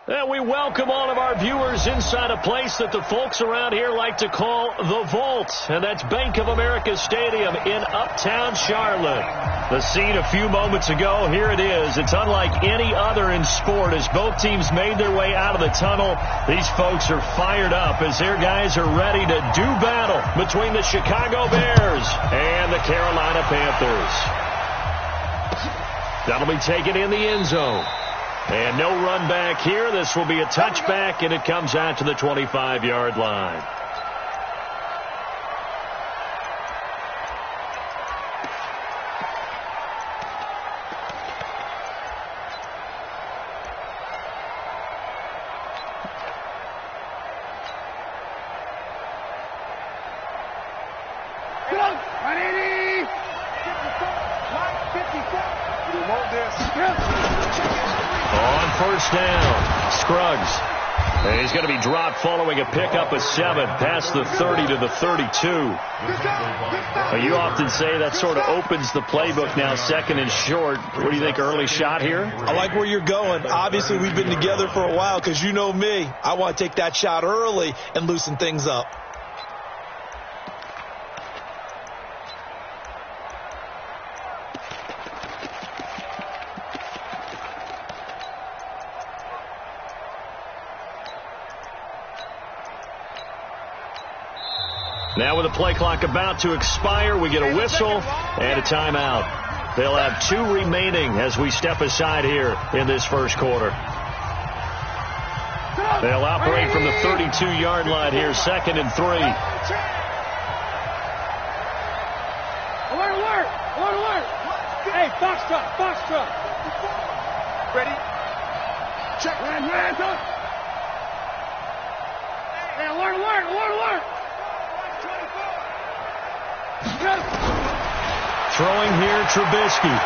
And we welcome all of our viewers inside a place that the folks around here like to call the Vault. And that's Bank of America Stadium in Uptown Charlotte. The scene a few moments ago, here it is. It's unlike any other in sport as both teams made their way out of the tunnel. These folks are fired up as their guys are ready to do battle between the Chicago Bears and the Carolina Panthers. That'll be taken in the end zone. And no run back here. This will be a touchback, and it comes out to the 25-yard line. On first down, Scruggs. And he's going to be dropped following a pickup of 7 past the 30 to the 32. You often say that sort of opens the playbook now, second and short. What do you think, early shot here? I like where you're going. Obviously, we've been together for a while because you know me. I want to take that shot early and loosen things up. Now with the play clock about to expire, we get a whistle and a timeout. They'll have 2 remaining as we step aside here in this first quarter. They'll operate from the 32-yard line here, second and 3. Alert! Hey, Foxtrot. Ready? Check. Hands up. Hey, alert! Throwing here, Trubisky.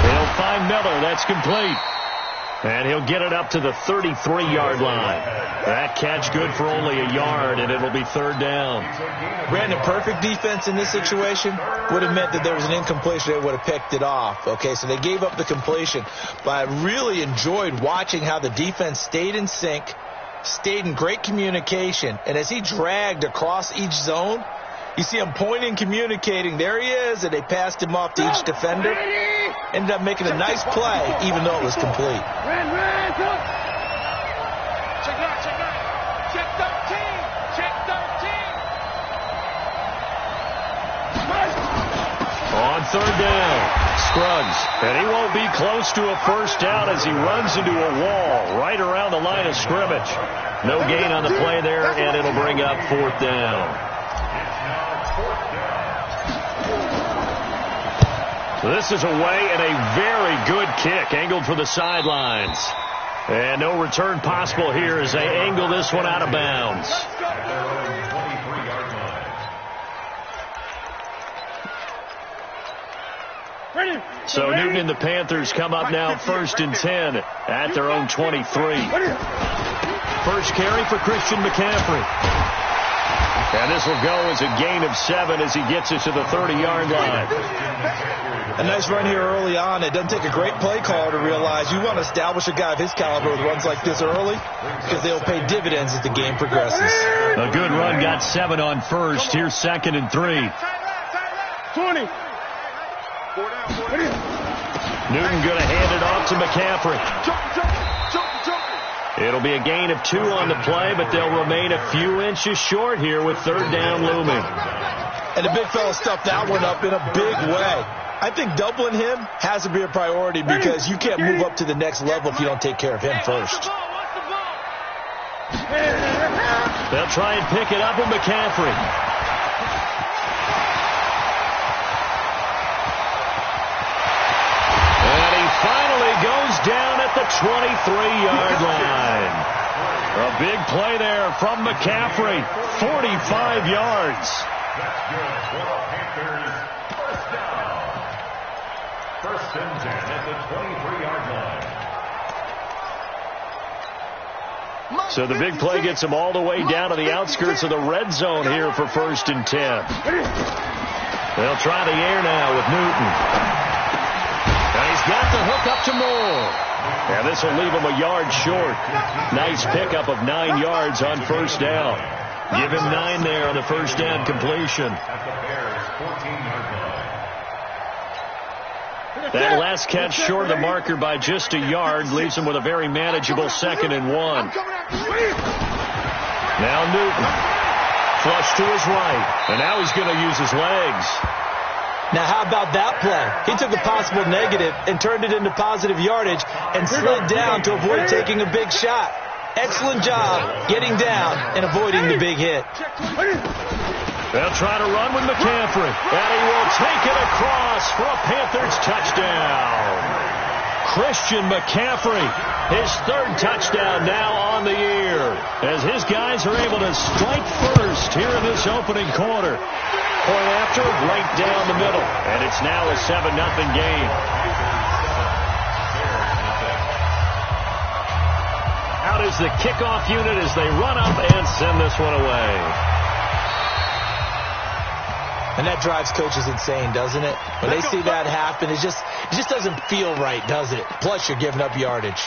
He'll find Miller. That's complete. And he'll get it up to the 33-yard line. That catch good for only a yard, and it'll be third down. Brandon, perfect defense in this situation would have meant that there was an incompletion. They would have picked it off. Okay, so they gave up the completion. But I really enjoyed watching how the defense stayed in sync, stayed in great communication, and as he dragged across each zone, you see him pointing, communicating. There he is, and they passed him off to each defender. Ended up making a nice play, even though it was complete. Check 13. On third down, Scruggs. And he won't be close to a first down as he runs into a wall right around the line of scrimmage. No gain on the play there, and it'll bring up fourth down. This is away and a very good kick angled for the sidelines. And no return possible here as they angle this one out of bounds. So Newton and the Panthers come up now first and 10 at their own 23. First carry for Christian McCaffrey. And this will go as a gain of 7 as he gets it to the 30-yard line. A nice run here early on. It doesn't take a great play caller to realize you want to establish a guy of his caliber with runs like this early because they'll pay dividends as the game progresses. A good run, got 7 on first. Here's second and 3. 20. Newton going to hand it off to McCaffrey. It'll be a gain of 2 on the play, but they'll remain a few inches short here with third down looming. And the big fella stuffed that one up in a big way. I think doubling him has to be a priority because you can't move up to the next level if you don't take care of him first. They'll try and pick it up with McCaffrey. And he finally goes down at the 23-yard line. A big play there from McCaffrey. 45 yards. First and 10 at the 23-yard line. So the big play gets him all the way down to the outskirts of the red zone here for first and 10. They'll try the air now with Newton. And he's got the hook up to Moore. And this will leave him a yard short. Nice pickup of 9 yards on first down. Give him 9 there on the first down completion. That last catch short of the marker by just a yard leaves him with a very manageable 2nd and 1. Now Newton. Flush to his right. And now he's going to use his legs. Now, how about that play? He took a possible negative and turned it into positive yardage and slid down to avoid taking a big shot. Excellent job getting down and avoiding the big hit. They'll try to run with McCaffrey. And he will take it across for a Panthers touchdown. Christian McCaffrey, his 3rd touchdown now on the year, as his guys are able to strike first here in this opening quarter. Point after, right down the middle. And it's now a 7-0 game. Out is the kickoff unit as they run up and send this one away. And that drives coaches insane, doesn't it? When they see that happen, it just doesn't feel right, does it? Plus, you're giving up yardage.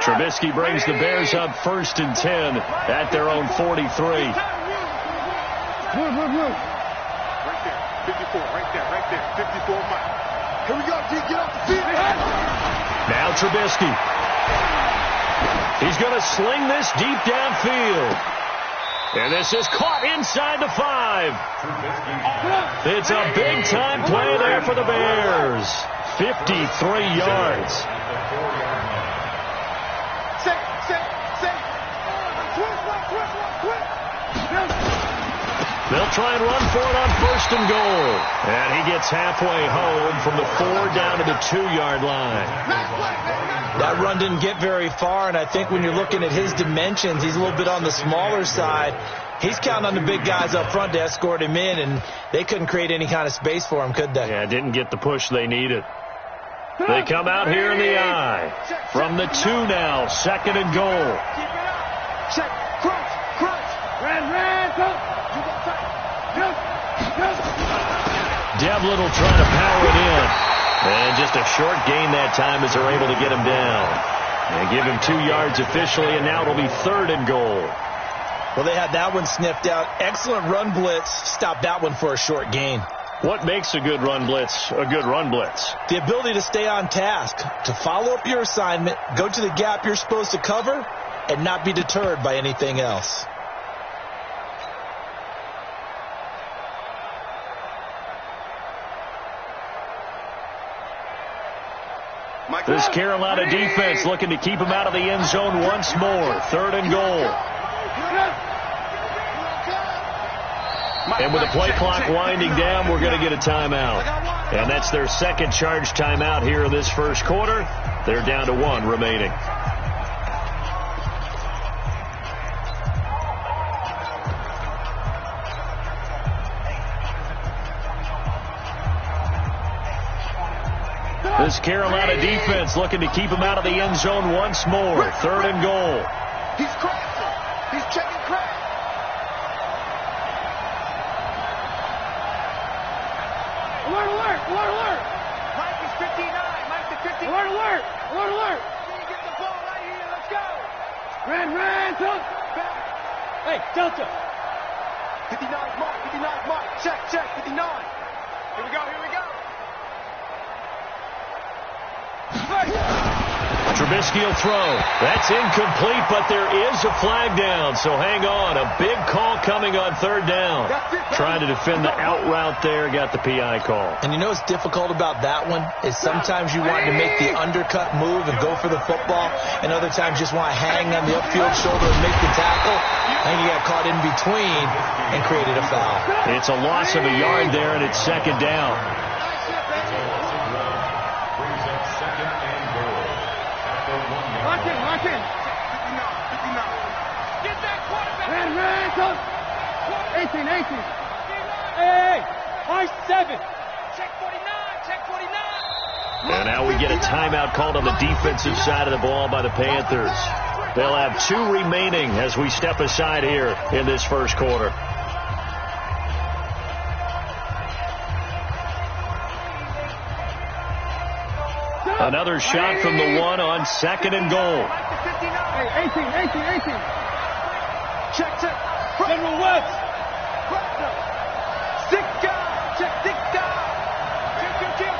Trubisky brings the Bears up 1st and 10 at their own 43. Move. Right there, 54, right there, 54 mile. Here we go, G, get off the field. Now Trubisky. He's going to sling this deep downfield. And this is caught inside the 5. It's a big-time play there for the Bears. 53 yards. They'll try and run for it on 1st and goal. And he gets halfway home from the 4 down to the 2-yard line. That run didn't get very far, and I think when you're looking at his dimensions, he's a little bit on the smaller side. He's counting on the big guys up front to escort him in, and they couldn't create any kind of space for him, could they? Yeah, didn't get the push they needed. They come out here in the I. From the 2 now, 2nd and goal. Check, crunch. Ran, go. Devlin will try to power it in. And just a short gain that time as they're able to get him down. And give him 2 yards officially, and now it'll be 3rd and goal. Well, they had that one sniffed out. Excellent run blitz. Stopped that one for a short gain. What makes a good run blitz a good run blitz? The ability to stay on task, to follow up your assignment, go to the gap you're supposed to cover, and not be deterred by anything else. This Carolina defense looking to keep him out of the end zone once more. 3rd and goal. And with the play clock winding down, we're going to get a timeout. And that's their 2nd charge timeout here in this 1st quarter. They're down to 1 remaining. This Carolina defense looking to keep him out of the end zone once more. 3rd and goal. He's crashing. He's checking crash. Alert. Mike is 59. Mike is 59. Alert. You get the ball right here. Let's go. Ran. Hey, Delta. 59 Mike. Check. 59. Here we go. Trubisky will throw. That's incomplete, but there is a flag down, so hang on. A big call coming on 3rd down. Trying to defend the out route there, got the PI call. And you know what's difficult about that one is sometimes you want to make the undercut move and go for the football, and other times just want to hang on the upfield shoulder and make the tackle. And you got caught in between and created a foul. It's a loss of a yard there, and it's 2nd down. Lock in. 59. Get that quarterback. Ran, go. 18. Hey. High 7. Check 49. And now we get a timeout called on the defensive side of the ball by the Panthers. They'll have 2 remaining as we step aside here in this first quarter. Another shot from the 1 on 2nd and goal. 18. Check. General West. Stick down. Check. Stick down. Kill.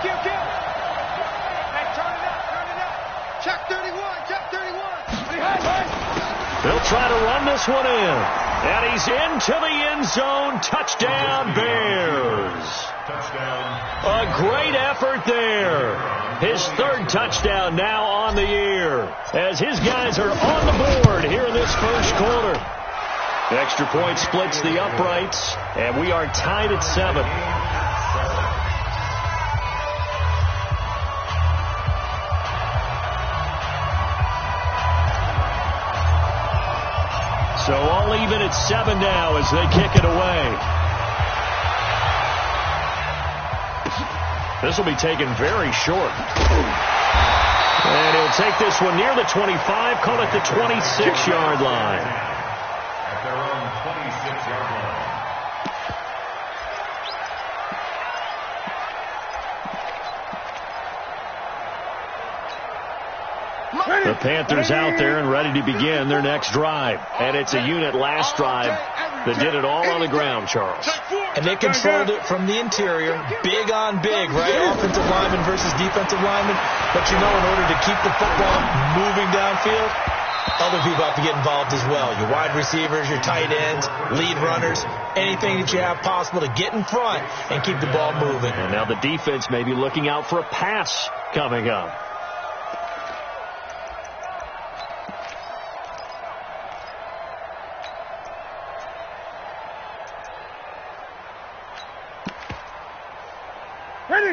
Hey, turn it up. Check 31. They'll try to run this one in. And he's into the end zone. Touchdown, Bears. A great effort there. His 3rd touchdown now on the year as his guys are on the board here in this first quarter. Extra point splits the uprights, and we are tied at 7. So all even at 7 now as they kick it away. This will be taken very short. And he'll take this one near the 25, call it the 26-yard line. At their own 26-yard line. The Panthers out there and ready to begin their next drive. And it's a unit last drive that did it all on the ground, Charles. And they controlled it from the interior, big on big, right? Offensive lineman versus defensive lineman. But you know, in order to keep the football moving downfield, other people have to get involved as well. Your wide receivers, your tight ends, lead runners, anything that you have possible to get in front and keep the ball moving. And now the defense may be looking out for a pass coming up.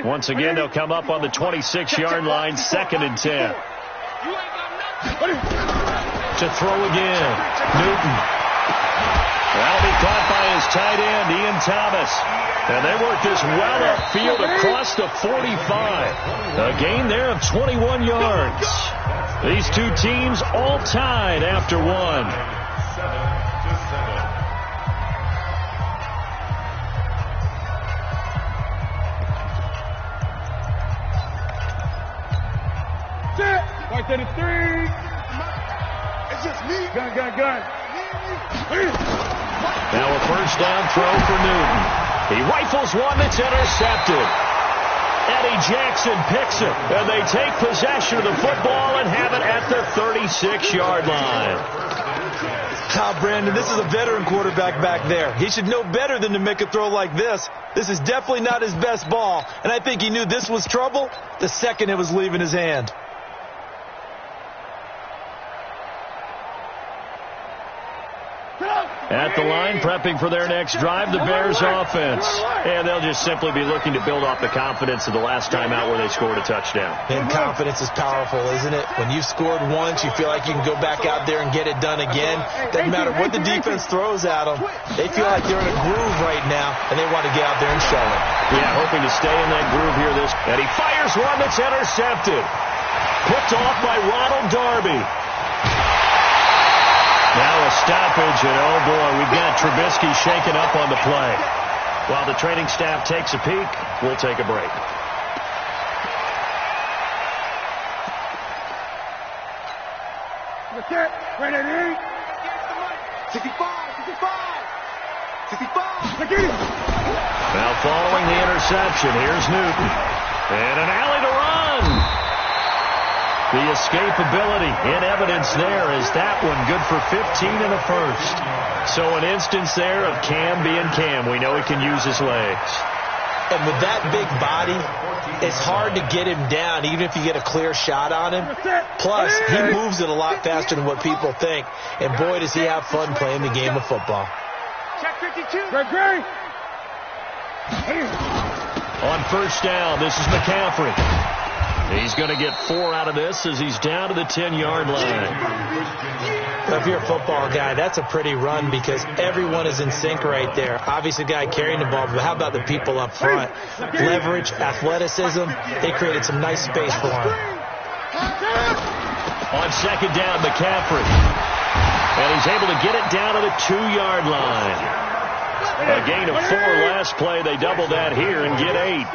Once again, they'll come up on the 26-yard line, 2nd and 10. To throw again, Newton. That'll be caught by his tight end, Ian Thomas. And they work this well upfield across the 45. A gain there of 21 yards. These 2 teams all tied after 1. 7-7. Right there to 3. It's just me. Gun. Now a first down throw for Newton. He rifles one that's intercepted. Eddie Jackson picks it, and they take possession of the football and have it at the 36-yard line. Brandon, this is a veteran quarterback back there. He should know better than to make a throw like this. This is definitely not his best ball, and I think he knew this was trouble the second it was leaving his hand. At the line, prepping for their next drive, the Bears offense. And they'll just simply be looking to build off the confidence of the last time out where they scored a touchdown. And confidence is powerful, isn't it? When you've scored once, you feel like you can go back out there and get it done again. Doesn't matter what the defense throws at them. They feel like they're in a groove right now, and they want to get out there and show it. Yeah, hoping to stay in that groove here. And he fires one that's intercepted. Picked off by Ronald Darby. Now a stoppage, and oh boy, we've got Trubisky shaken up on the play. While the training staff takes a peek, we'll take a break. That's it. Right at 8. 65. Now following the interception, here's Newton. And an alley to run. The escapability in evidence there is that one good for 15 in the first. So an instance there of Cam being Cam. We know he can use his legs. And with that big body, it's hard to get him down, even if you get a clear shot on him. Plus, he moves it a lot faster than what people think. And boy, does he have fun playing the game of football. Check 52. Great. On first down, this is McCaffrey. He's going to get 4 out of this as he's down to the 10-yard line. If you're a football guy, that's a pretty run because everyone is in sync right there. Obviously, the guy carrying the ball, but how about the people up front? Leverage, athleticism, they created some nice space for him. On second down, McCaffrey. And he's able to get it down to the 2-yard line. A gain of 4 last play. They double that here and get 8.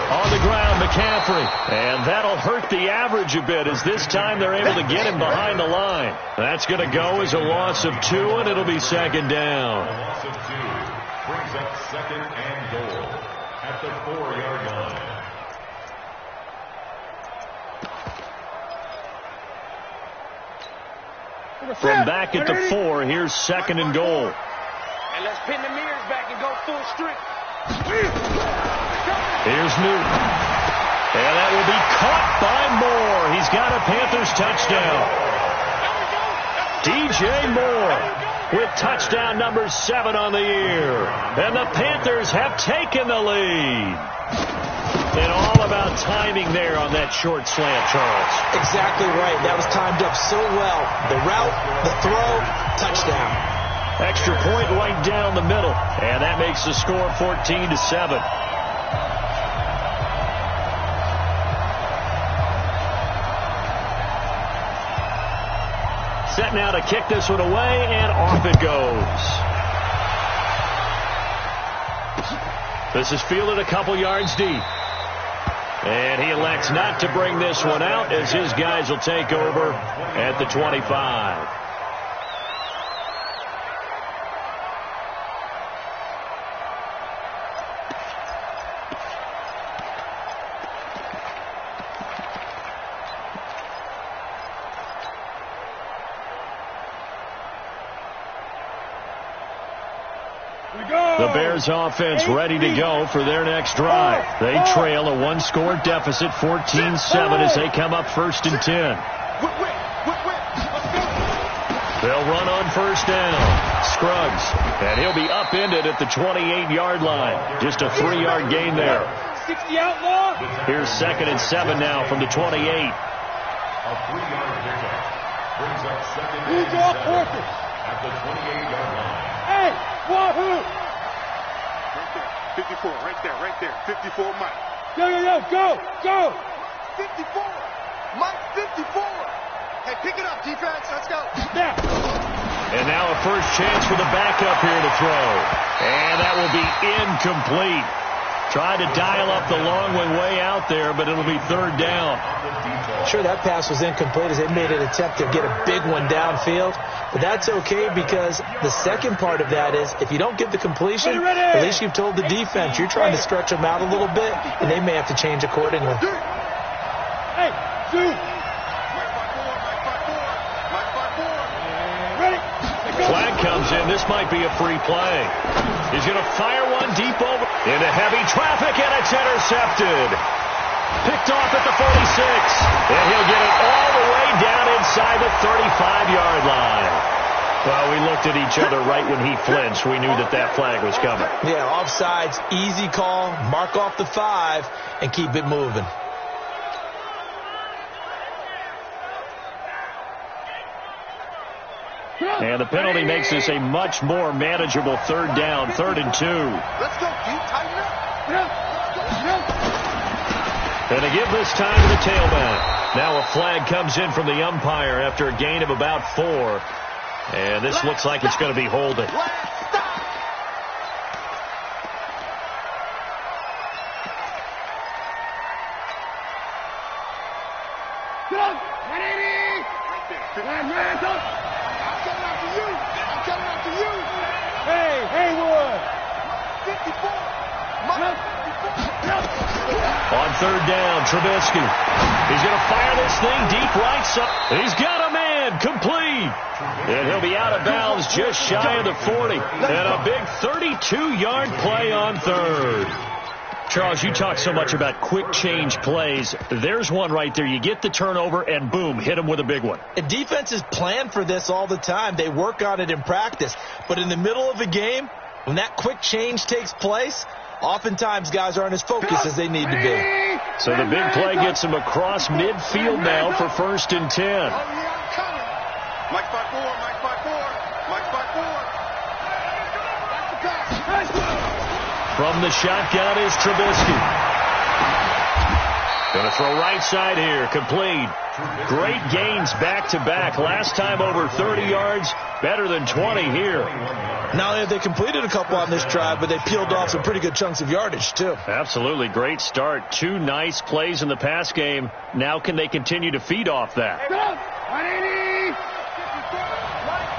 On the ground, McCaffrey. And that'll hurt the average a bit as this time they're able to get him behind the line. That's going to go as a loss of 2, and it'll be second down. A loss of 2 brings up second and goal at the 4-yard line. From back at the 4, here's second and goal. And let's pin the mirrors back and go full strength. Here's Newton. And that will be caught by Moore. He's got a Panthers touchdown. DJ Moore with touchdown number 7 on the year. And the Panthers have taken the lead. And all about timing there on that short slant, Charles. Exactly right. That was timed up so well. The route, the throw, touchdown. Extra point right down the middle. And that makes the score 14-7. Set now to kick this one away, and off it goes. This is fielded a couple yards deep. And he elects not to bring this one out as his guys will take over at the 25. The Bears offense ready to go for their next drive. They trail a 1-score deficit, 14-7, as they come up 1st and 10. They'll run on first down. Scruggs, and he'll be upended at the 28-yard line. Just a 3-yard gain there. 60 outlaw. Here's 2nd and 7 now from the 28. A 3-yard pickup brings up second and 7 at the 28-yard line. Hey, wahoo! 54, right there. 54, Mike. Go! 54! Mike, 54! Hey, pick it up, defense. Let's go. Yeah. And now a first chance for the backup here to throw. And that will be incomplete. Tried to dial up the long one way out there, but it'll be 3rd down. Sure, that pass was incomplete as they made an attempt to get a big one downfield. But that's okay because the second part of that is if you don't get the completion, at least you've told the defense you're trying to stretch them out a little bit, and they may have to change accordingly. Hey, shoot! Flag comes in. This might be a free play. He's going to fire one deep over into heavy traffic, and it's intercepted. Picked off at the 46. And he'll get it all the way down inside the 35-yard line. Well, we looked at each other right when he flinched. We knew that flag was coming. Yeah, offsides, easy call, mark off the 5, and keep it moving. And the penalty makes this a much more manageable 3rd down, 3rd and 2. Let's go, dude. Tighten up. And to give this time to the tailback. Now a flag comes in from the umpire after a gain of about 4. And this looks like it's going to be holding. Hey, Haywood. 54. On 3rd down, Trubisky. He's going to fire this thing deep right side. He's got a man, complete. And he'll be out of bounds just shy of the 40. And a big 32-yard play on 3rd. Charles, you talk so much about quick change plays. There's one right there. You get the turnover, and boom, hit him with a big one. And defenses plan for this all the time. They work on it in practice. But in the middle of a game, when that quick change takes place, oftentimes guys aren't as focused as they need to be. So the big play gets him across midfield now for 1st and 10. Mike 5-4, Mike 5-4, Mike 5-4. From the shotgun is Trubisky. Going to throw right side here. Complete. Great gains back-to-back. Last time over 30 yards. Better than 20 here. Not only have they completed a couple on this drive, but they peeled off some pretty good chunks of yardage, too. Absolutely. Great start. 2 nice plays in the pass game. Now can they continue to feed off that? 180.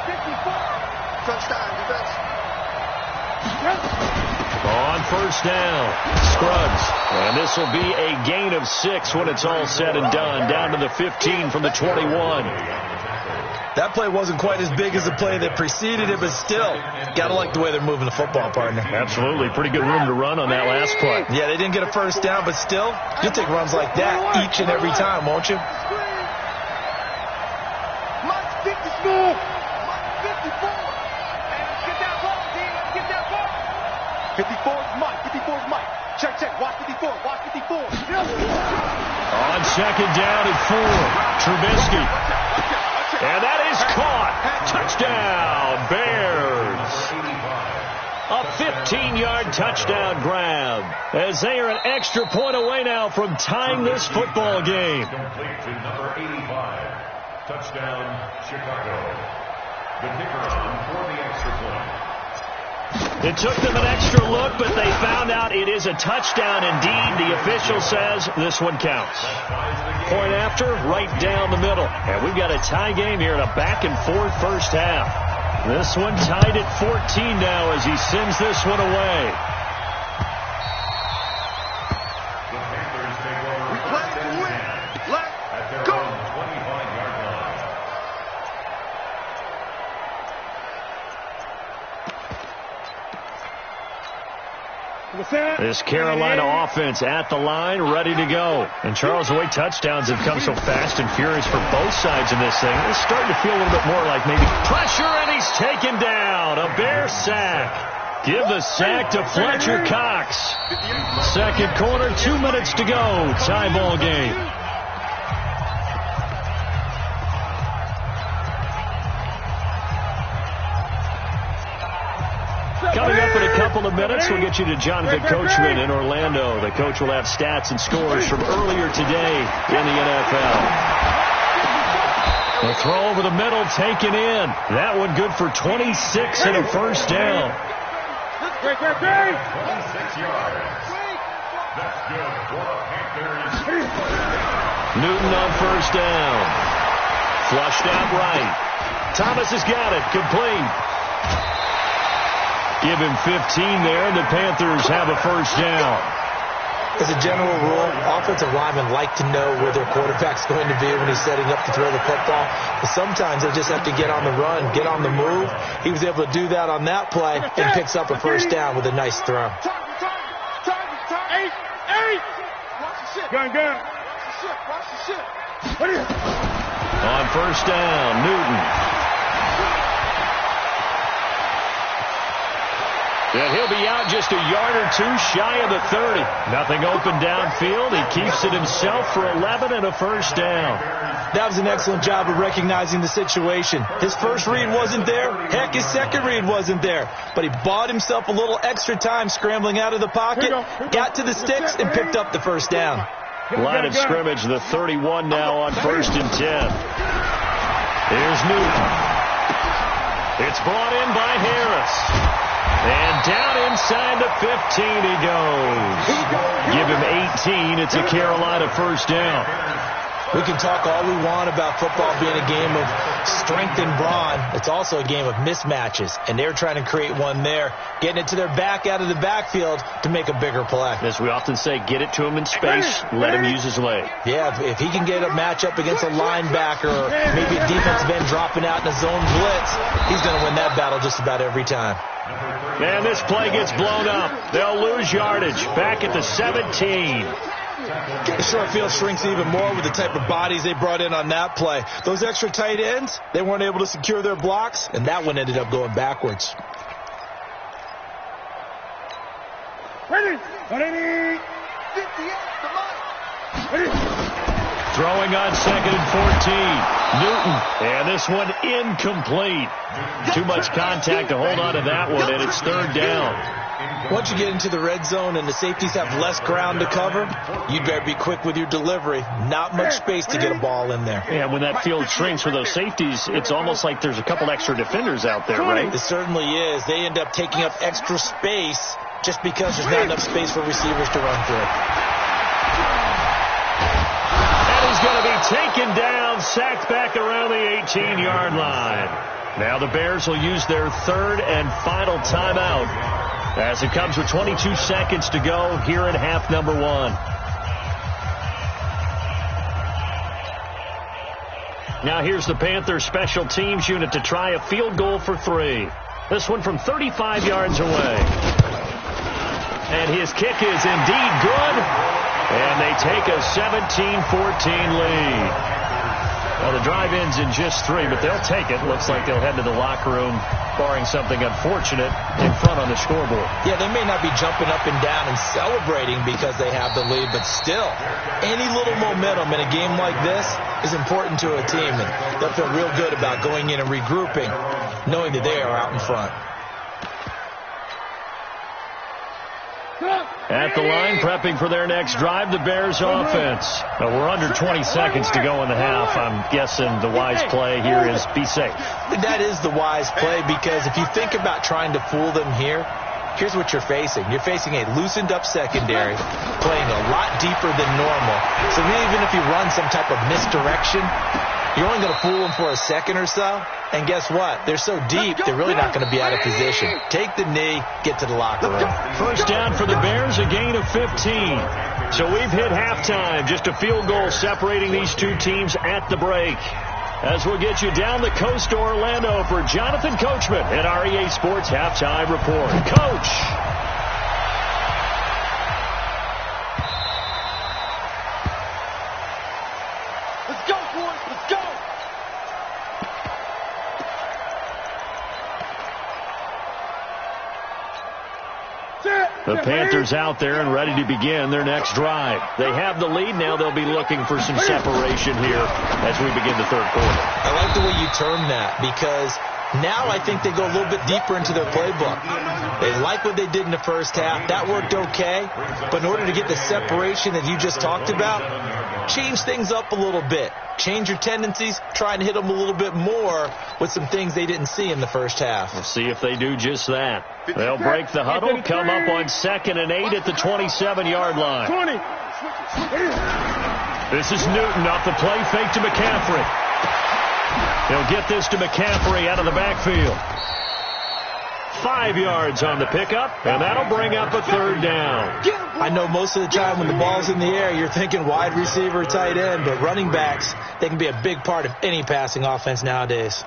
54. Touchdown, defense. On first down, Scruggs. And this will be a gain of 6 when it's all said and done. Down to the 15 from the 21. That play wasn't quite as big as the play that preceded it, but still, got to like the way they're moving the football, partner. Absolutely. Pretty good room to run on that last play. Yeah, they didn't get a first down, but still, you'll take runs like that each and every time, won't you? Mike 54. Mike 54. Hey, let's get that ball, D. Let's get that ball. 54 is Mike. 54 is Mike. Check, check. Watch 54. Watch 54. On second down at 4, Trubisky. And that is caught. Touchdown, Bears. A 15-yard touchdown grab, as they are an extra point away now from tying this football game. Complete to number 85. Touchdown, Chicago. The kicker on for the extra point. It took them an extra look, but they found out it is a touchdown indeed. The official says this one counts. Point after, right down the middle. And we've got a tie game here in a back-and-forth first half. This one tied at 14 now as he sends this one away. The Panthers take over. We play to win. At their Let's go. own 25-yard line. This Carolina offense at the line, ready to go. And Charles, the way touchdowns have come so fast and furious for both sides in this thing, it's starting to feel a little bit more like maybe pressure, and he's taken down. A Bear sack. Give the sack to Fletcher Cox. Second quarter, 2 minutes to go. Tie ball game. Coming up in a couple of minutes, we'll get you to Jonathan Coachman in Orlando. The coach will have stats and scores from earlier today in the NFL. The throw over the middle taken in. That one good for 26 and a first down. 26 yards. That's good for the Panthers. Newton on first down. Flushed out right. Thomas has got it. Complete. Give him 15 there, and the Panthers have a first down. As a general rule, offensive linemen like to know where their quarterback's going to be when he's setting up to throw the football. But sometimes they just have to get on the run, get on the move. He was able to do that on that play and picks up a first down with a nice throw. Gun. On first down, Newton. And he'll be out just a yard or two shy of the 30. Nothing open downfield. He keeps it himself for 11 and a first down. That was an excellent job of recognizing the situation. His first read wasn't there. Heck, his second read wasn't there. But he bought himself a little extra time scrambling out of the pocket, got to the sticks, and picked up the first down. Line of scrimmage, the 31 now on 1st and 10. Here's Newton. It's brought in by Harris. And down inside the 15 he goes. Give him 18. It's a Carolina first down. We can talk all we want about football being a game of strength and brawn. It's also a game of mismatches, and they're trying to create one there, getting it to their back out of the backfield to make a bigger play. As we often say, get it to him in space, let him use his leg. Yeah, if he can get a matchup against a linebacker or maybe a defensive end dropping out in a zone blitz, he's going to win that battle just about every time. And this play gets blown up. They'll lose yardage. Back at the 17. The short field shrinks even more with the type of bodies they brought in on that play. Those extra tight ends, they weren't able to secure their blocks, and that one ended up going backwards. Ready. 58. Ready. Throwing on 2nd and 14. Newton. And this one incomplete. Too much contact to hold on to that one, and it's 3rd down. Once you get into the red zone and the safeties have less ground to cover, you'd better be quick with your delivery. Not much space to get a ball in there. Yeah, when that field shrinks for those safeties, it's almost like there's a couple extra defenders out there, right? It certainly is. They end up taking up extra space just because there's not enough space for receivers to run through. And he's going to be taken down, sacked back around the 18-yard line. Now the Bears will use their 3rd and final timeout, as it comes with 22 seconds to go here in half number 1. Now here's the Panthers special teams unit to try a field goal for 3. This one from 35 yards away. And his kick is indeed good. And they take a 17-14 lead. Well, the drive ends in just 3, but they'll take it. Looks like they'll head to the locker room, barring something unfortunate, in front on the scoreboard. Yeah, they may not be jumping up and down and celebrating because they have the lead, but still, any little momentum in a game like this is important to a team, and they'll feel real good about going in and regrouping, knowing that they are out in front. At the line, prepping for their next drive, the Bears offense. Now, we're under 20 seconds to go in the half. I'm guessing the wise play here is be safe. That is the wise play, because if you think about trying to fool them here, here's what you're facing. You're facing a loosened up secondary, playing a lot deeper than normal. So even if you run some type of misdirection, you're only going to fool them for a second or so. And guess what? They're so deep, they're really not going to be out of position. Take the knee, get to the locker room. First down for the Bears, a gain of 15. So we've hit halftime. Just a field goal separating these two teams at the break. As we'll get you down the coast to Orlando for Jonathan Coachman at our EA Sports Halftime Report. Coach! Let's go, boys. Let's go. The Panthers out there and ready to begin their next drive. They have the lead. Now they'll be looking for some separation here as we begin the 3rd quarter. I like the way you term that, because now I think they go a little bit deeper into their playbook. They like what they did in the first half. That worked okay. But in order to get the separation that you just talked about, change things up a little bit. Change your tendencies. Try and hit them a little bit more with some things they didn't see in the first half. We'll see if they do just that. They'll break the huddle, come up on 2nd and 8 at the 27-yard line. 20. This is Newton off the play fake to McCaffrey. He'll get this to McCaffrey out of the backfield. 5 yards on the pickup, and that'll bring up a 3rd down. I know most of the time when the ball's in the air, you're thinking wide receiver, tight end, but running backs, they can be a big part of any passing offense nowadays.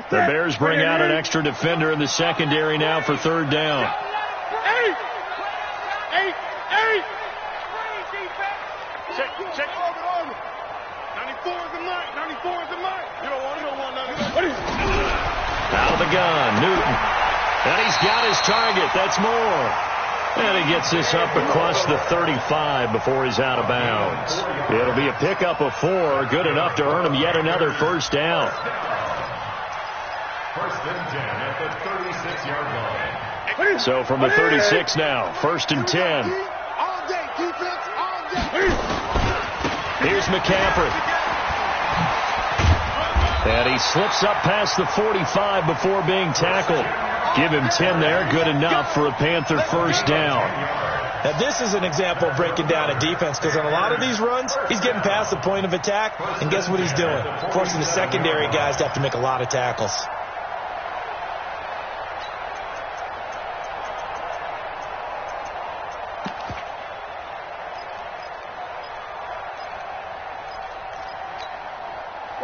The Bears bring out an extra defender in the secondary now for 3rd down. 8. 8. Check. 94 is the mark. 94 is the mark. You don't want to know 194. Out of the gun, Newton. And he's got his target. That's more. And he gets this up across the 35 before he's out of bounds. It'll be a pickup of 4, good enough to earn him yet another 1st down. 1st and 10 at the 36-yard line. So from the 36 now, 1st and 10. All day, defense, all day. Here's McCaffrey. And he slips up past the 45 before being tackled. Give him 10 there, good enough for a Panther 1st down. Now, this is an example of breaking down a defense, because on a lot of these runs, he's getting past the point of attack, and guess what he's doing? Forcing the secondary guys to have to make a lot of tackles.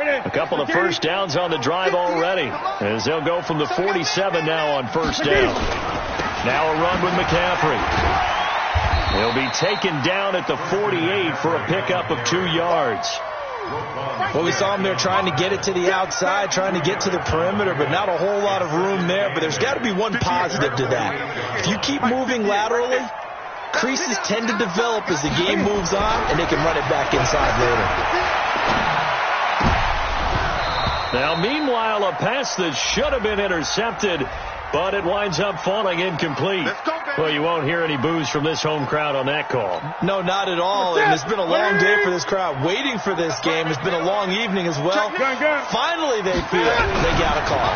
A couple of first downs on the drive already, as they'll go from the 47 now on first down. Now a run with McCaffrey. He'll be taken down at the 48 for a pickup of 2 yards. Well, we saw him there trying to get it to the outside, trying to get to the perimeter, but not a whole lot of room there. But there's got to be one positive to that. If you keep moving laterally, creases tend to develop as the game moves on, and they can run it back inside later. Now, meanwhile, a pass that should have been intercepted, but it winds up falling incomplete. Well, you won't hear any boos from this home crowd on that call. No, not at all. And it's been a long day for this crowd waiting for this game. It's been a long evening as well. Finally, they feel they got a call.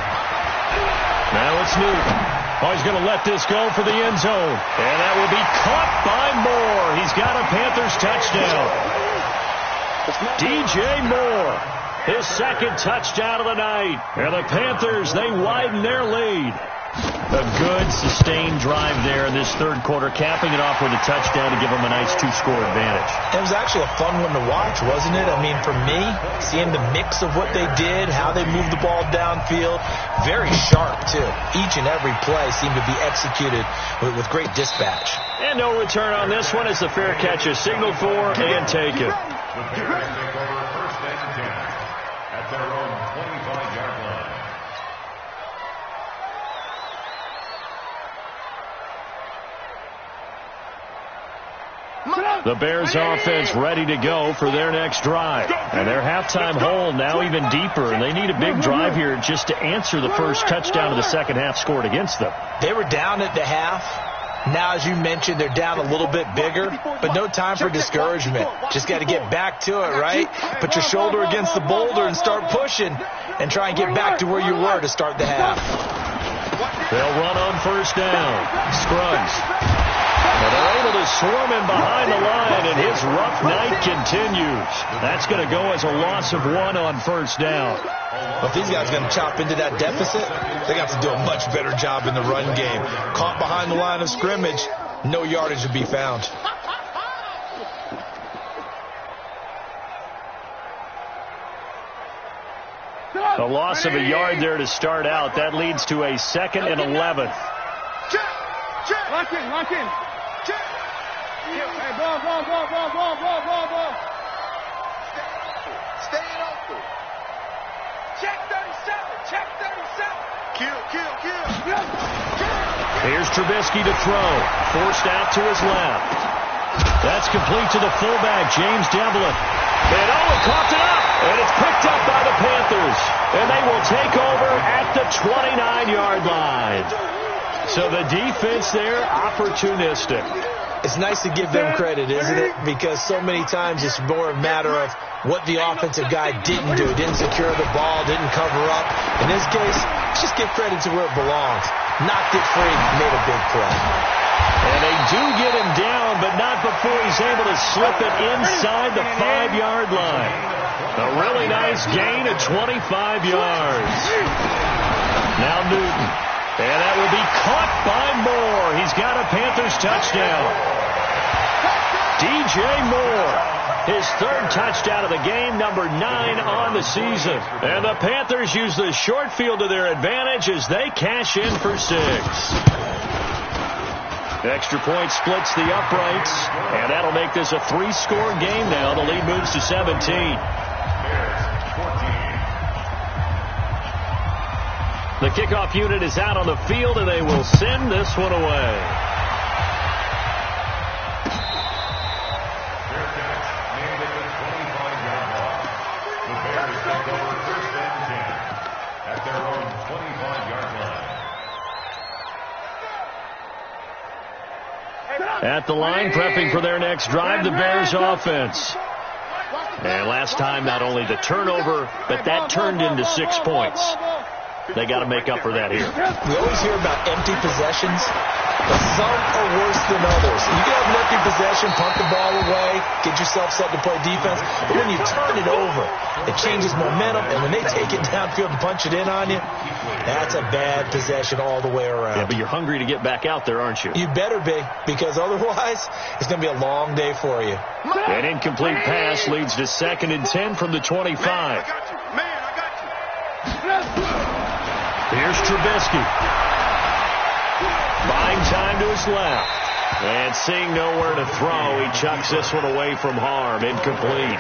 Now it's Newton. Oh, he's going to let this go for the end zone. And that will be caught by Moore. He's got a Panthers touchdown. DJ Moore, his second touchdown of the night. And the Panthers, they widen their lead. A good, sustained drive there in this third quarter, capping it off with a touchdown to give them a nice 2-score advantage. It was actually a fun one to watch, wasn't it? I mean, for me, seeing the mix of what they did, how they moved the ball downfield, very sharp, too. Each and every play seemed to be executed with great dispatch. And no return on this one as the fair catch is signaled for and taken. The Bears take over first and 10 at their own 25-yard line. The Bears offense ready to go for their next drive. And their halftime hole now even deeper, and they need a big drive here just to answer the first touchdown of the second half scored against them. They were down at the half. Now, as you mentioned, they're down a little bit bigger, but no time for discouragement. Just got to get back to it, right? Put your shoulder against the boulder and start pushing and try and get back to where you were to start the half. They'll run on first down. Scruggs. And they're able to swarm him behind the line, and his rough night continues. That's going to go as a loss of 1 on first down. Well, if these guys are going to chop into that deficit, they got to do a much better job in the run game. Caught behind the line of scrimmage, no yardage to be found. A loss of a yard there to start out. That leads to a 2nd and 11. Lock in. Hey, ball. Stay open. Check 37. Kill. Here's Trubisky to throw. Forced out to his left. That's complete to the fullback, James Devlin. And coughed it up. And it's picked up by the Panthers. And they will take over at the 29-yard line. So the defense there, opportunistic. It's nice to give them credit, isn't it? Because so many times it's more a matter of what the offensive guy didn't do. Didn't secure the ball, didn't cover up. In this case, just give credit to where it belongs. Knocked it free, made a big play. And they do get him down, but not before he's able to slip it inside the 5-yard line. A really nice gain of 25 yards. Now Newton. And that will be caught by Moore. He's got a Panthers touchdown. DJ Moore, his 3rd touchdown of the game, number 9 on the season. And the Panthers use the short field to their advantage as they cash in for 6. Extra point splits the uprights, and that'll make this a 3-score game now. The lead moves to 17. The kickoff unit is out on the field, and they will send this one away. Fair catch made at the 25-yard line. The Bears take over first and 10 at their own 25-yard line. At the line, prepping for their next drive, the Bears offense. And last time, not only the turnover, but that turned into 6 points. They got to make up for that here. We always hear about empty possessions, but some are worse than others. You can have an empty possession, punt the ball away, get yourself set to play defense, but when you turn it over, it changes momentum, and when they take it downfield and punch it in on you, that's a bad possession all the way around. Yeah, but you're hungry to get back out there, aren't you? You better be, because otherwise, it's going to be a long day for you. An incomplete pass leads to 2nd and 10 from the 25. Here's Trubisky. Buying time to his left. And seeing nowhere to throw, he chucks this one away from harm. Incomplete.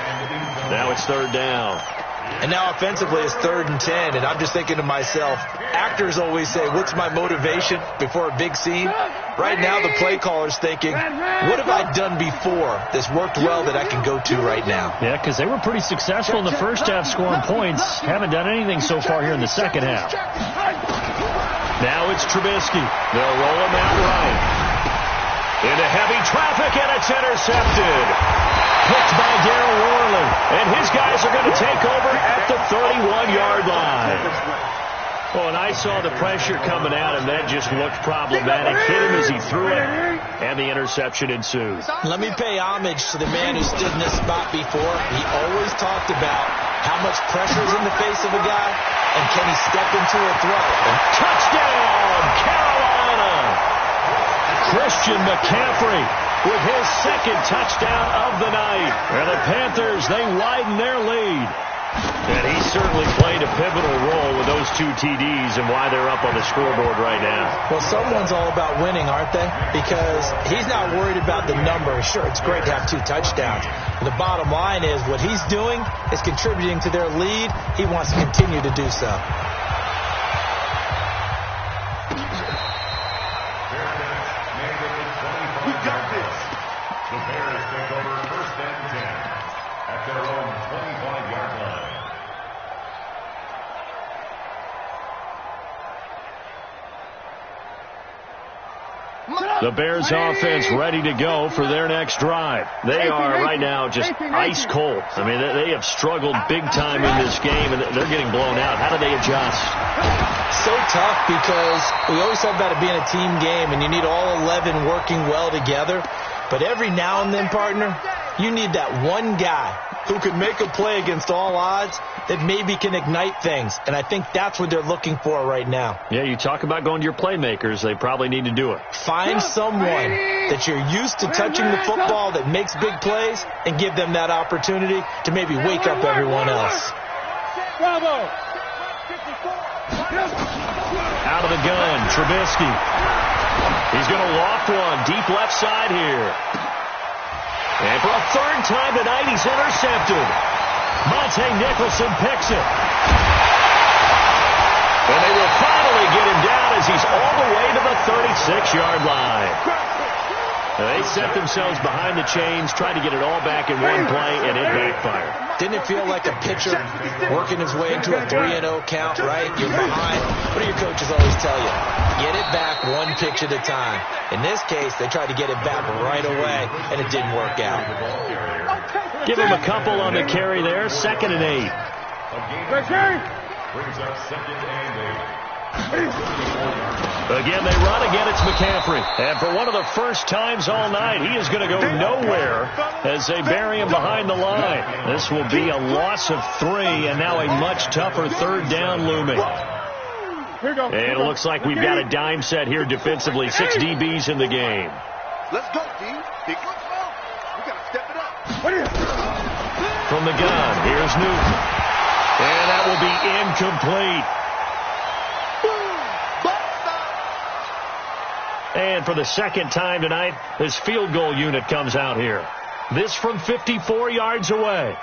Now it's third down. And now offensively it's 3rd and 10. And I'm just thinking to myself, actors always say, what's my motivation before a big scene? Right now the play caller's thinking, what have I done before that's worked well that I can go to right now? Yeah, because they were pretty successful in the first half scoring points. Haven't done anything so far here in the second half. Now it's Trubisky. They'll roll him out right. Into heavy traffic, and it's intercepted. Picked by Darryl Worley. And his guys are going to take over at the 31-yard line. Well, and I saw the pressure coming at him. That just looked problematic. Hit him as he threw it, and the interception ensues. Let me pay homage to the man who stood in this spot before. He always talked about how much pressure is in the face of a guy, and can he step into a throw. And touchdown, Carolina! Christian McCaffrey with his second touchdown of the night. And the Panthers, they widen their lead. And he certainly played a pivotal role with those 2 TDs and why they're up on the scoreboard right now. Well, someone's all about winning, aren't they? Because he's not worried about the number. Sure, it's great to have 2 touchdowns. But the bottom line is what he's doing is contributing to their lead. He wants to continue to do so. We got this. The Bears take over 1st and 10 at their own 25-yard line. The Bears offense ready to go for their next drive. They are right now just ice cold. I mean, they have struggled big time in this game, and they're getting blown out. How do they adjust? So tough because we always talk about it being a team game, and you need all 11 working well together. But every now and then, partner, you need that one guy who can make a play against all odds that maybe can ignite things. And I think that's what they're looking for right now. Yeah, you talk about going to your playmakers. They probably need to do it. Find someone that you're used to touching the football that makes big plays and give them that opportunity to maybe wake up everyone else. Bravo. Out of the gun, Trubisky. He's going to loft one deep left side here. And for a 3rd time tonight, he's intercepted. Monte Nicholson picks it. And they will finally get him down as he's all the way to the 36-yard line. They set themselves behind the chains, tried to get it all back in one play, and it backfired. Didn't it feel like a pitcher working his way into a 3-0 count, right? You're behind. What do your coaches always tell you? Get it back one pitch at a time. In this case, they tried to get it back right away, and it didn't work out. Give him a couple on the carry there. 2nd and 8. Brings up 2nd and 8. Again, they run. Again, it's McCaffrey. And for one of the first times all night, he is going to go nowhere as they bury him behind the line. This will be a loss of 3, and now a much tougher 3rd down looming. And it looks like we've got a dime set here defensively. 6 DBs in the game. Let's go, D. Big looks well. We got to step it up. From the gun, here's Newton. And that will be incomplete. And for the 2nd time tonight, this field goal unit comes out here. This from 54 yards away.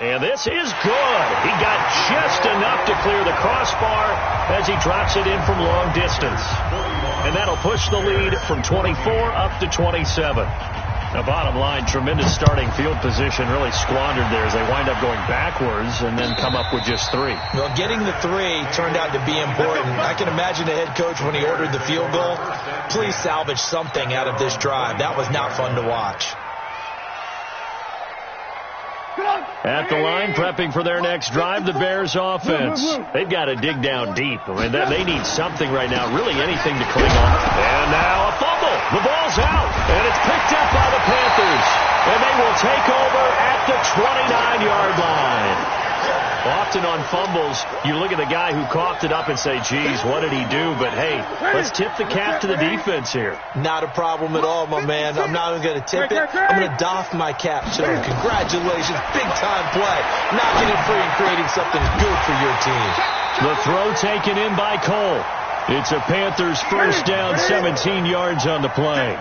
And this is good. He got just enough to clear the crossbar as he drops it in from long distance. And that'll push the lead from 24 up to 27. The bottom line, tremendous starting field position, really squandered there as they wind up going backwards and then come up with just 3. Well, getting the 3 turned out to be important. I can imagine the head coach when he ordered the field goal. Please salvage something out of this drive. That was not fun to watch. At the line, prepping for their next drive, the Bears offense. They've got to dig down deep. I mean, they need something right now, really anything to cling on. And now a fumble. The ball's out, and it's picked up by the Panthers. And they will take over at the 29-yard line. Often on fumbles, you look at the guy who coughed it up and say, geez, what did he do? But, hey, let's tip the cap to the defense here. Not a problem at all, my man. I'm not even going to tip it. I'm going to doff my cap to him. Congratulations. Big-time play. Knocking it free and creating something good for your team. The throw taken in by Cole. It's a Panthers first down, 17 yards on the play.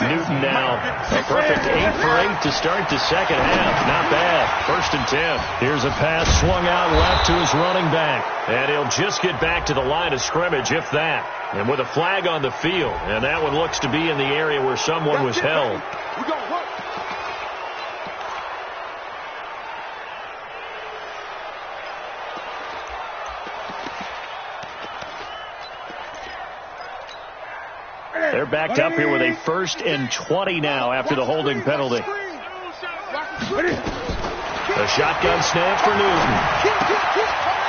Newton now a perfect 8 for 8 to start the second half. Not bad. 1st and 10. Here's a pass swung out left to his running back. And he'll just get back to the line of scrimmage, if that. And with a flag on the field. And that one looks to be in the area where someone was held. They're backed up here with a 1st and 20 now after the holding penalty. A shotgun snap for Newton.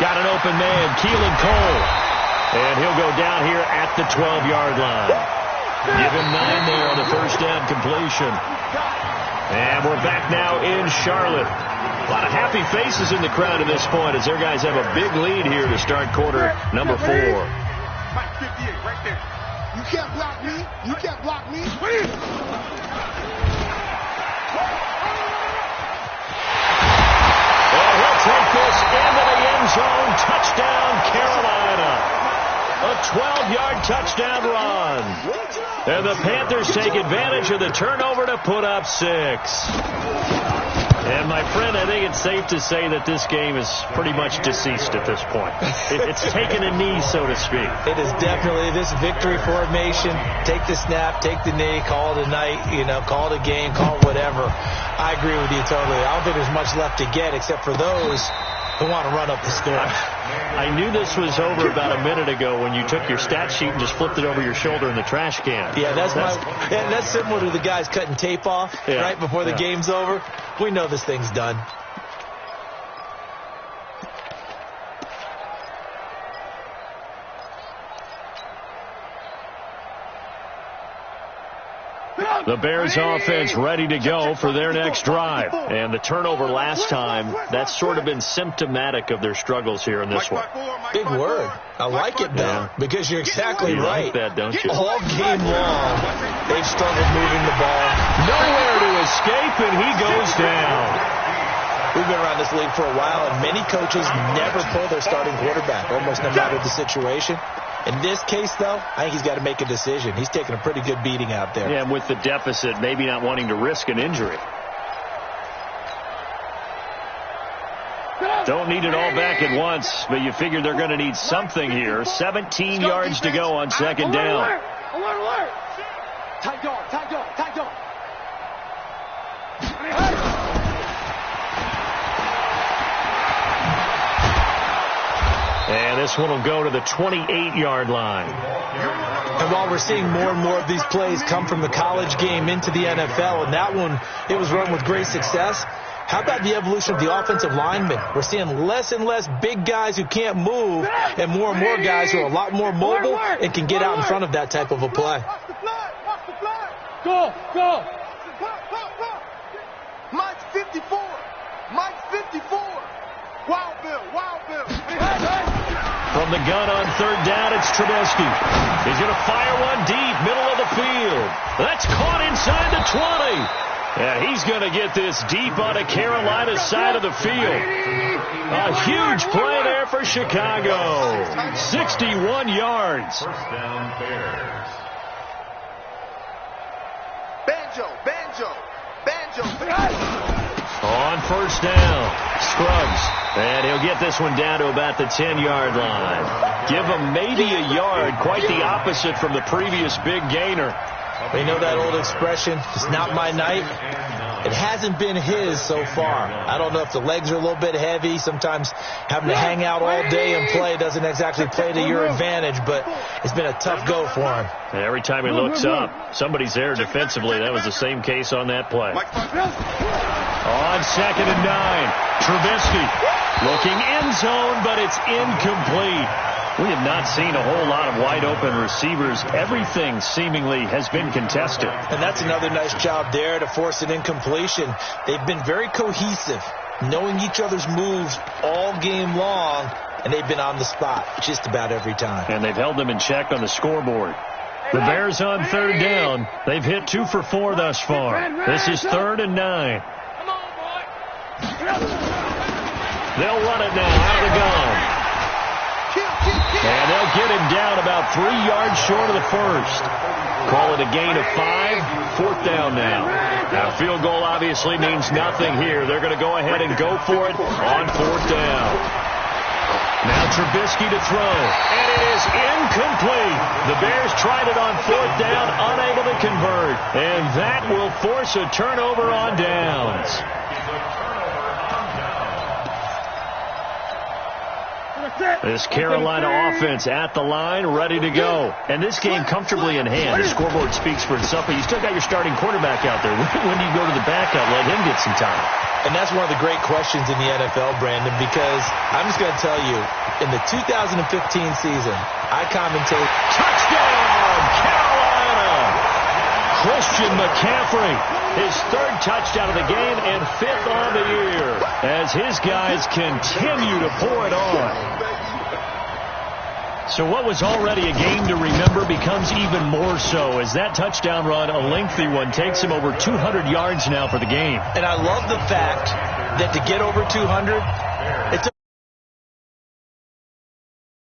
Got an open man, Keelan Cole. And he'll go down here at the 12-yard line. Give him 9 there on the first down completion. And we're back now in Charlotte. A lot of happy faces in the crowd at this point as their guys have a big lead here to start quarter number 4. Mike 58 right there. You can't block me. You can't block me. And he'll take this into the end zone. Touchdown, Carolina. A 12-yard touchdown run. And the Panthers take advantage of the turnover to put up 6. And, my friend, I think it's safe to say that this game is pretty much deceased at this point. It's taken a knee, so to speak. It is definitely this victory formation. Take the snap, take the knee, call it a night, call it a game, call it whatever. I agree with you totally. I don't think there's much left to get except for those who want to run up the score. I knew this was over about a minute ago when you took your stat sheet and just flipped it over your shoulder in the trash can. Yeah, that's similar to the guys cutting tape off right before the game's over. We know this thing's done. The Bears offense ready to go for their next drive. And the turnover last time, that's sort of been symptomatic of their struggles here in this one. Big word. I like it, though, because you're exactly right. You like that, don't you? All game long, they've struggled moving the ball. Nowhere to escape, and he goes down. We've been around this league for a while, and many coaches never pull their starting quarterback, almost no matter the situation. In this case, though, I think he's got to make a decision. He's taking a pretty good beating out there. Yeah, and with the deficit, maybe not wanting to risk an injury. Don't need it all back at once, but you figure they're going to need something here. 17 yards to go on second down. Alert. Tight guard. And this one will go to the 28-yard line. And while we're seeing more and more of these plays come from the college game into the NFL, and that one, it was run with great success, how about the evolution of the offensive linemen? We're seeing less and less big guys who can't move and more guys who are a lot more mobile and can get out in front of that type of a play. Go. Mike 54. Wild Bill. From the gun on third down, it's Trubisky. He's going to fire one deep, middle of the field. That's caught inside the 20. Yeah, he's going to get this deep on a Carolina side of the field. A huge play there for Chicago. 61 yards. First down, Bears. Banjo. On first down, Scruggs. And he'll get this one down to about the 10-yard line. Give him maybe a yard, quite the opposite from the previous big gainer. We know that old expression, it's not my night. It hasn't been his so far. I don't know if the legs are a little bit heavy. Sometimes having to hang out all day and play doesn't exactly play to your advantage, but it's been a tough go for him. And every time he looks up, somebody's there defensively. That was the same case on that play. On 2nd and 9, Trubisky looking end zone, but it's incomplete. We have not seen a whole lot of wide-open receivers. Everything seemingly has been contested. And that's another nice job there to force an incompletion. They've been very cohesive. knowing each other's moves all game long, and they've been on the spot just about every time. And they've held them in check on the scoreboard. The Bears on third down. They've hit 2 for 4 thus far. This is 3rd and 9. They'll run it now out of the gun. And they'll get him down about 3 yards short of the first. Call it a gain of 5. 4th down now. Now, field goal obviously means nothing here. They're going to go ahead and go for it on 4th down. Now Trubisky to throw, and it is incomplete. The Bears tried it on 4th down, unable to convert, and that will force a turnover on downs. This Carolina offense at the line, ready to go. And this game comfortably in hand. The scoreboard speaks for itself, but you still got your starting quarterback out there. When do you go to the backup? Let him get some time. And that's one of the great questions in the NFL, Brandon, because I'm just going to tell you, in the 2015 season, I commentate. Touchdown, Carolina! Christian McCaffrey, his 3rd touchdown of the game and 5th on the year, as his guys continue to pour it on. So what was already a game to remember becomes even more so as that touchdown run, a lengthy one, takes him over 200 yards now for the game. And I love the fact that to get over 200, it took